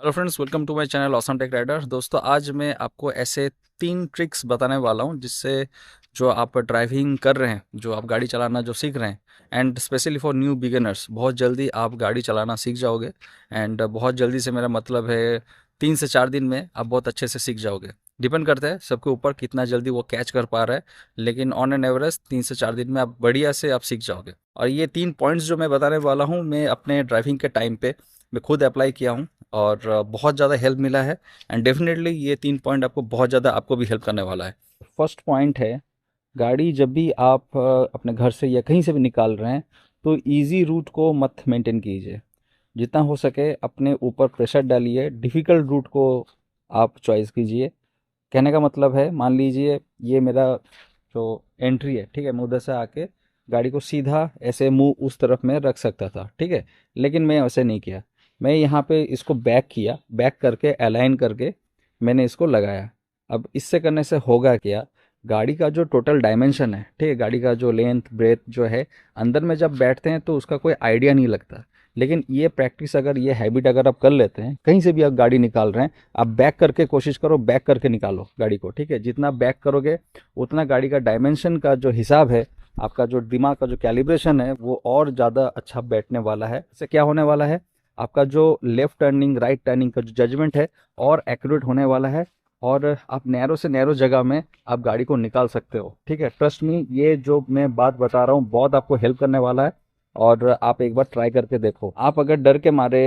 Hello friends, welcome to my channel awesome tech rider. दोस्तों, आज मैं आपको ऐसे 3 ट्रिक्स बताने वाला हूं जिससे जो आप ड्राइविंग कर रहे हैं, जो आप गाड़ी चलाना जो सीख रहे हैं, and specially for new beginners, बहुत जल्दी आप गाड़ी चलाना सीख जाओगे। एंड बहुत जल्दी से मेरा मतलब है 3 से 4 दिन में आप बहुत अच्छे से सीख जाओगे। डिपेंड करता है सबके ऊपर कितना जल्दी वो कैच कर पा रहा है, लेकिन ऑन एन एवरेज 3 से 4 दिन में आप बढ़िया से आप सीख जाओगे। और ये 3 पॉइंट्स जो मैं बताने वाला हूँ, मैं अपने ड्राइविंग के टाइम पे मैं खुद अप्लाई किया हूँ और बहुत ज़्यादा हेल्प मिला है। एंड डेफिनेटली ये 3 पॉइंट आपको बहुत ज़्यादा आपको भी हेल्प करने वाला है। फर्स्ट पॉइंट है, गाड़ी जब भी आप अपने घर से या कहीं से भी निकाल रहे हैं तो इजी रूट को मत मेंटेन कीजिए। जितना हो सके अपने ऊपर प्रेशर डालिए, डिफ़िकल्ट रूट को आप चॉइस कीजिए। कहने का मतलब है, मान लीजिए ये मेरा जो एंट्री है, ठीक है, मैं उधर से आके गाड़ी को सीधा ऐसे मुंह उस तरफ में रख सकता था, ठीक है, लेकिन मैं वैसे नहीं किया। मैं यहाँ पे इसको बैक किया, बैक करके अलाइन करके मैंने इसको लगाया। अब इससे करने से होगा क्या, गाड़ी का जो टोटल डायमेंशन है, ठीक है, गाड़ी का जो लेंथ ब्रेथ जो है, अंदर में जब बैठते हैं तो उसका कोई आइडिया नहीं लगता। लेकिन ये प्रैक्टिस, अगर ये हैबिट अगर आप कर लेते हैं, कहीं से भी आप गाड़ी निकाल रहे हैं, आप बैक करके कोशिश करो, बैक करके निकालो गाड़ी को, ठीक है। जितना बैक करोगे उतना गाड़ी का डायमेंशन का जो हिसाब है, आपका जो दिमाग का जो कैलिब्रेशन है, वो और ज़्यादा अच्छा बैठने वाला है। इससे क्या होने वाला है, आपका जो लेफ्ट टर्निंग राइट टर्निंग का जो जजमेंट है और एक्यूरेट होने वाला है, और आप नैरो से नैरो जगह में आप गाड़ी को निकाल सकते हो, ठीक है। ट्रस्ट मी, ये जो मैं बात बता रहा हूँ बहुत आपको हेल्प करने वाला है, और आप एक बार ट्राई करके देखो। आप अगर डर के मारे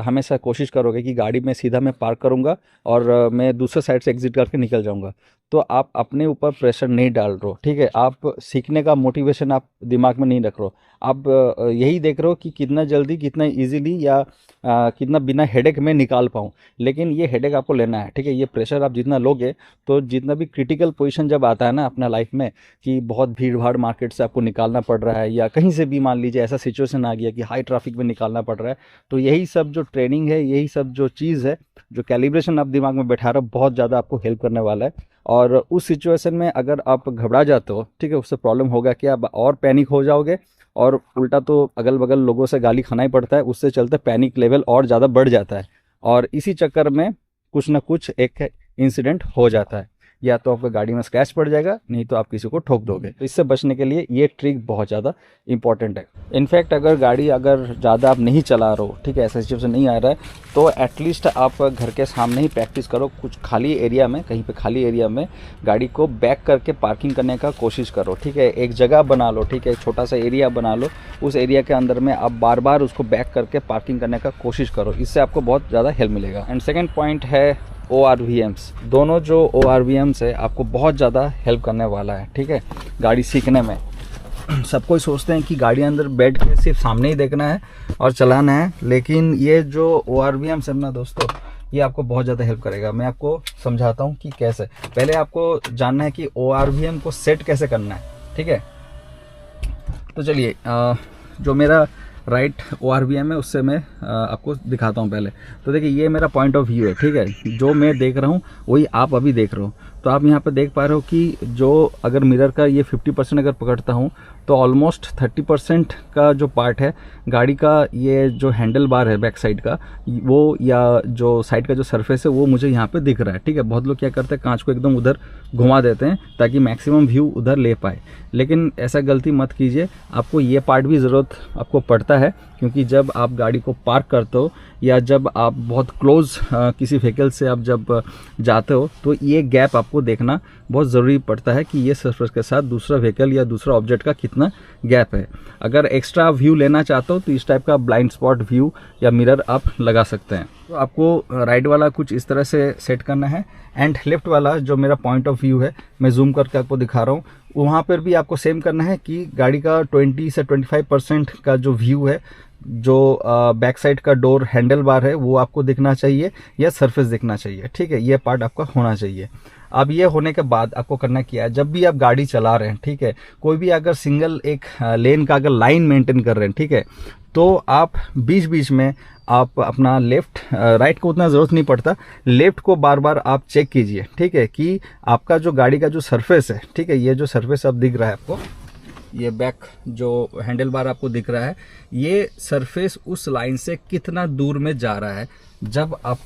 हमेशा कोशिश करोगे कि गाड़ी में सीधा मैं पार्क करूंगा और मैं दूसरे साइड से एग्जिट करके निकल जाऊंगा, तो आप अपने ऊपर प्रेशर नहीं डाल रहे हो, ठीक है। आप सीखने का मोटिवेशन आप दिमाग में नहीं रख रहे हो। आप यही देख रहे हो कि कितना जल्दी, कितना इजीली, या कितना बिना हेडेक में निकाल पाऊँ। लेकिन ये हेडेक आपको लेना है, ठीक है। ये प्रेशर आप जितना लोगे, तो जितना भी क्रिटिकल पोजीशन जब आता है ना अपना लाइफ में, कि बहुत भीड़ भाड़ मार्केट से आपको निकालना पड़ रहा है, या कहीं से भी मान लीजिए ऐसा सिचुएशन आ गया कि हाई ट्रैफिक में निकालना पड़ रहा है, तो यही सब जो ट्रेनिंग है, यही सब जो चीज़ है, जो कैलिब्रेशन आप दिमाग में बैठा रहे हो, बहुत ज़्यादा आपको हेल्प करने वाला है। और उस सिचुएशन में अगर आप घबरा जाते हो, ठीक है, उससे प्रॉब्लम होगा कि आप और पैनिक हो जाओगे, और उल्टा तो अगल बगल लोगों से गाली खाना ही पड़ता है, उससे चलते पैनिक लेवल और ज़्यादा बढ़ जाता है, और इसी चक्कर में कुछ ना कुछ एक इंसिडेंट हो जाता है। या तो आपका गाड़ी में स्क्रैच पड़ जाएगा, नहीं तो आप किसी को ठोक दोगे। तो इससे बचने के लिए ये ट्रिक बहुत ज़्यादा इंपॉर्टेंट है। इनफैक्ट अगर गाड़ी अगर ज़्यादा आप नहीं चला रहे हो, ठीक है, ऐसा सिचुएशन नहीं आ रहा है, तो एटलीस्ट आप घर के सामने ही प्रैक्टिस करो, कुछ खाली एरिया में, कहीं पे खाली एरिया में गाड़ी को बैक करके पार्किंग करने का कोशिश करो, ठीक है। एक जगह बना लो, ठीक है, छोटा सा एरिया बना लो, उस एरिया के अंदर में आप बार बार उसको बैक करके पार्किंग करने का कोशिश करो। इससे आपको बहुत ज़्यादा हेल्प मिलेगा। एंड सेकेंड पॉइंट है ORVMs। दोनों जो ORVMs है आपको बहुत ज़्यादा हेल्प करने वाला है, ठीक है, गाड़ी सीखने में। सब कोई सोचते हैं कि गाड़ी अंदर बैठ के सिर्फ सामने ही देखना है और चलाना है, लेकिन ये जो ORVMs है ना दोस्तों, ये आपको बहुत ज़्यादा हेल्प करेगा। मैं आपको समझाता हूँ कि कैसे। पहले आपको जानना है कि ORVM को सेट कैसे करना है, ठीक है। तो चलिए, जो मेरा राइट ORVM है उससे मैं आपको दिखाता हूँ पहले। तो देखिए, ये मेरा पॉइंट ऑफ व्यू है, ठीक है, जो मैं देख रहा हूँ वही आप अभी देख रहे हो। तो आप यहाँ पे देख पा रहे हो कि जो अगर मिरर का ये 50% अगर पकड़ता हूँ, तो ऑलमोस्ट 30% का जो पार्ट है गाड़ी का, ये जो हैंडल बार है बैक साइड का, वो या जो साइड का जो सरफेस है, वो मुझे यहाँ पे दिख रहा है, ठीक है। बहुत लोग क्या करते हैं, कांच को एकदम उधर घुमा देते हैं ताकि मैक्सिमम व्यू उधर ले पाए, लेकिन ऐसा गलती मत कीजिए। आपको ये पार्ट भी ज़रूरत आपको पड़ता है, क्योंकि जब आप गाड़ी को पार्क करते हो, या जब आप बहुत क्लोज किसी व्हीकल से आप जब जाते हो, तो ये गैप आपको देखना बहुत ज़रूरी पड़ता है कि ये सरफेस के साथ दूसरा व्हीकल या दूसरा ऑब्जेक्ट का कितना गैप है। अगर एक्स्ट्रा व्यू लेना चाहते हो तो इस टाइप का ब्लाइंड स्पॉट व्यू या मिरर आप लगा सकते हैं। तो आपको राइट वाला कुछ इस तरह से सेट करना है, एंड लेफ्ट वाला जो मेरा पॉइंट ऑफ व्यू है, मैं जूम करके आपको दिखा रहा हूँ, वहाँ पर भी आपको सेम करना है कि गाड़ी का 20 से 25% का जो व्यू है, जो बैक साइड का डोर हैंडल बार है, वो आपको दिखना चाहिए, या सरफेस दिखना चाहिए, ठीक है। ये पार्ट आपका होना चाहिए। अब ये होने के बाद आपको करना क्या है, जब भी आप गाड़ी चला रहे हैं, ठीक है, कोई भी अगर सिंगल एक लेन का अगर लाइन मेंटेन कर रहे हैं, ठीक है, तो आप बीच बीच में आप अपना लेफ्ट राइट को उतना ज़रूरत नहीं पड़ता, लेफ्ट को बार बार आप चेक कीजिए, ठीक है, कि आपका जो गाड़ी का जो सरफेस है, ठीक है, ये जो सरफेस अब दिख रहा है आपको, ये बैक जो हैंडल बार आपको दिख रहा है, ये सरफेस उस लाइन से कितना दूर में जा रहा है। जब आप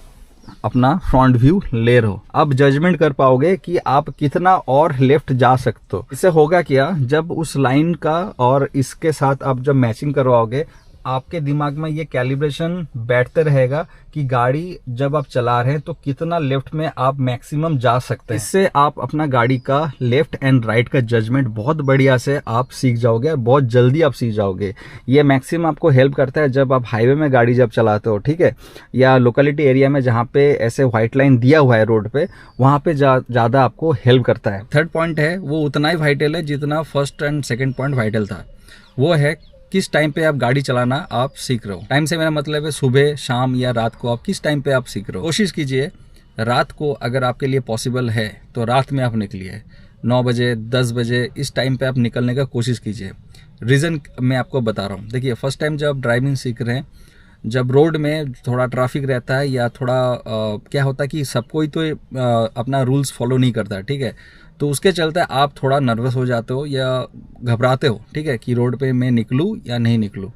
अपना फ्रंट व्यू ले रहे हो, अब जजमेंट कर पाओगे कि आप कितना और लेफ्ट जा सकते हो। इससे होगा क्या, जब उस लाइन का और इसके साथ आप जब मैचिंग करवाओगे, आपके दिमाग में ये कैलिब्रेशन बैठते रहेगा कि गाड़ी जब आप चला रहे हैं तो कितना लेफ्ट में आप मैक्सिमम जा सकते हैं। इससे आप अपना गाड़ी का लेफ्ट एंड राइट का जजमेंट बहुत बढ़िया से आप सीख जाओगे और बहुत जल्दी आप सीख जाओगे। ये मैक्सिमम आपको हेल्प करता है जब आप हाईवे में गाड़ी जब चलाते हो, ठीक है, या लोकेलिटी एरिया में जहाँ पे ऐसे व्हाइट लाइन दिया हुआ है रोड पे, वहाँ पे ज़्यादा आपको हेल्प करता है। थर्ड पॉइंट है वो उतना ही वाइटल है जितना first and second point vital था। वो है किस टाइम पे आप गाड़ी चलाना आप सीख रहे हो। टाइम से मेरा मतलब है सुबह, शाम या रात को, आप किस टाइम पे आप सीख रहे हो। कोशिश कीजिए रात को, अगर आपके लिए पॉसिबल है तो रात में आप निकलिए 9 बजे 10 बजे, इस टाइम पे आप निकलने का कोशिश कीजिए। रीज़न मैं आपको बता रहा हूँ। देखिए, फर्स्ट टाइम जब ड्राइविंग सीख रहे हैं, जब रोड में थोड़ा ट्रैफिक रहता है या थोड़ा क्या होता है कि सब कोई तो अपना रूल्स फॉलो नहीं करता, ठीक है, तो उसके चलते आप थोड़ा नर्वस हो जाते हो या घबराते हो, ठीक है, कि रोड पे मैं निकलूँ या नहीं निकलूँ।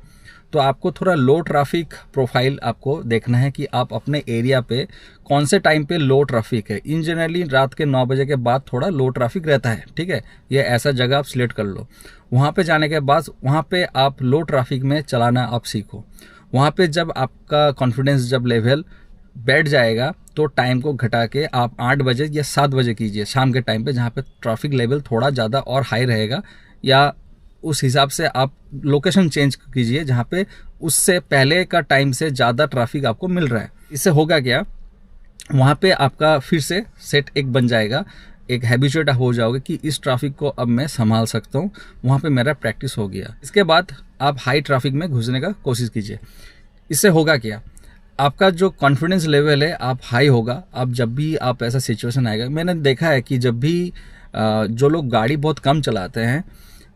तो आपको थोड़ा लो ट्रैफिक प्रोफाइल आपको देखना है कि आप अपने एरिया पे कौन से टाइम पे लो ट्रैफिक है। इन जनरली रात के 9 बजे के बाद थोड़ा लो ट्रैफिक रहता है, ठीक है, ये ऐसा जगह आप सिलेक्ट कर लो। वहाँ पे जाने के बाद वहाँ पे आप लो ट्रैफिक में चलाना आप सीखो। वहाँ पे जब आपका कॉन्फिडेंस जब लेवल बैठ जाएगा तो टाइम को घटा के आप 8 बजे या 7 बजे कीजिए, शाम के टाइम पे, जहाँ पे ट्रैफिक लेवल थोड़ा ज़्यादा और हाई रहेगा, या उस हिसाब से आप लोकेशन चेंज कीजिए जहाँ पे उससे पहले का टाइम से ज़्यादा ट्रैफिक आपको मिल रहा है। इससे होगा क्या, वहाँ पे आपका फिर से सेट एक बन जाएगा, एक हैबिचुएट हो जाओगे कि इस ट्रैफिक को अब मैं संभाल सकता हूँ, वहाँ पे मेरा प्रैक्टिस हो गया। इसके बाद आप हाई ट्रैफिक में घुसने का कोशिश कीजिए। इससे होगा क्या, आपका जो कॉन्फिडेंस लेवल है आप हाई होगा। अब जब भी आप ऐसा सिचुएशन आएगा, मैंने देखा है कि जब भी जो लोग गाड़ी बहुत कम चलाते हैं,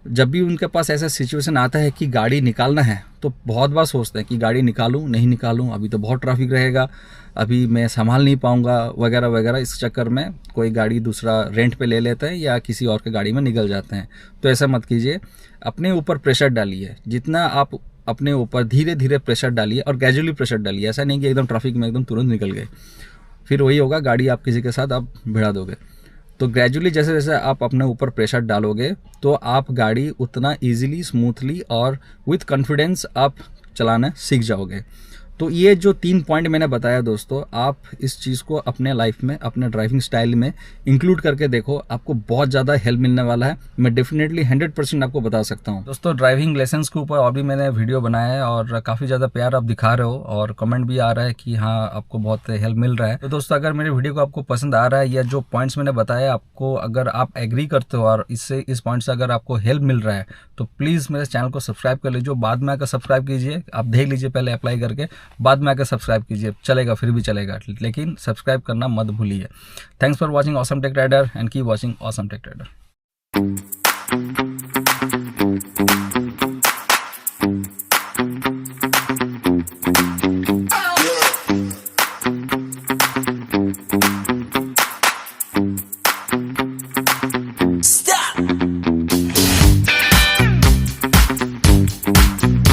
जब भी उनके पास ऐसा सिचुएशन आता है कि गाड़ी निकालना है, तो बहुत बार सोचते हैं कि गाड़ी निकालूं नहीं निकालूं, अभी तो बहुत ट्रैफिक रहेगा, अभी मैं संभाल नहीं पाऊंगा वगैरह वगैरह। इस चक्कर में कोई गाड़ी दूसरा रेंट पे ले लेते हैं या किसी और के गाड़ी में निकल जाते हैं। तो ऐसा मत कीजिए, अपने ऊपर प्रेशर डालिए। जितना आप अपने ऊपर धीरे धीरे प्रेशर डालिए और ग्रेजुअली प्रेशर डालिए। ऐसा नहीं कि एकदम ट्रैफिक में एकदम तुरंत निकल गए, फिर वही होगा, गाड़ी आप किसी के साथ आप भिड़ा दोगे। तो ग्रेजुअली जैसे जैसे आप अपने ऊपर प्रेशर डालोगे तो आप गाड़ी उतना इजीली, स्मूथली और विथ कॉन्फिडेंस आप चलाना सीख जाओगे। तो ये जो 3 पॉइंट मैंने बताया दोस्तों, आप इस चीज़ को अपने लाइफ में, अपने ड्राइविंग स्टाइल में इंक्लूड करके देखो, आपको बहुत ज़्यादा हेल्प मिलने वाला है। मैं डेफिनेटली 100% आपको बता सकता हूँ। दोस्तों, ड्राइविंग लाइसेंस के ऊपर और भी मैंने वीडियो बनाया है और काफ़ी ज़्यादा प्यार आप दिखा रहे हो और कमेंट भी आ रहा है कि हाँ आपको बहुत हेल्प मिल रहा है। तो दोस्तों, अगर मेरे वीडियो को आपको पसंद आ रहा है या जो पॉइंट्स मैंने बताया आपको अगर आप एग्री करते हो और इससे इस पॉइंट से अगर आपको हेल्प मिल रहा है, तो प्लीज़ मेरे चैनल को सब्सक्राइब कर लीजिए। बाद में आकर सब्सक्राइब कीजिए, आप देख लीजिए पहले अप्लाई करके, बाद में आकर सब्सक्राइब कीजिए, चलेगा, फिर भी चलेगा, लेकिन सब्सक्राइब करना मत भूलिए। Thanks for watching awesome tech rider and keep watching awesome tech rider.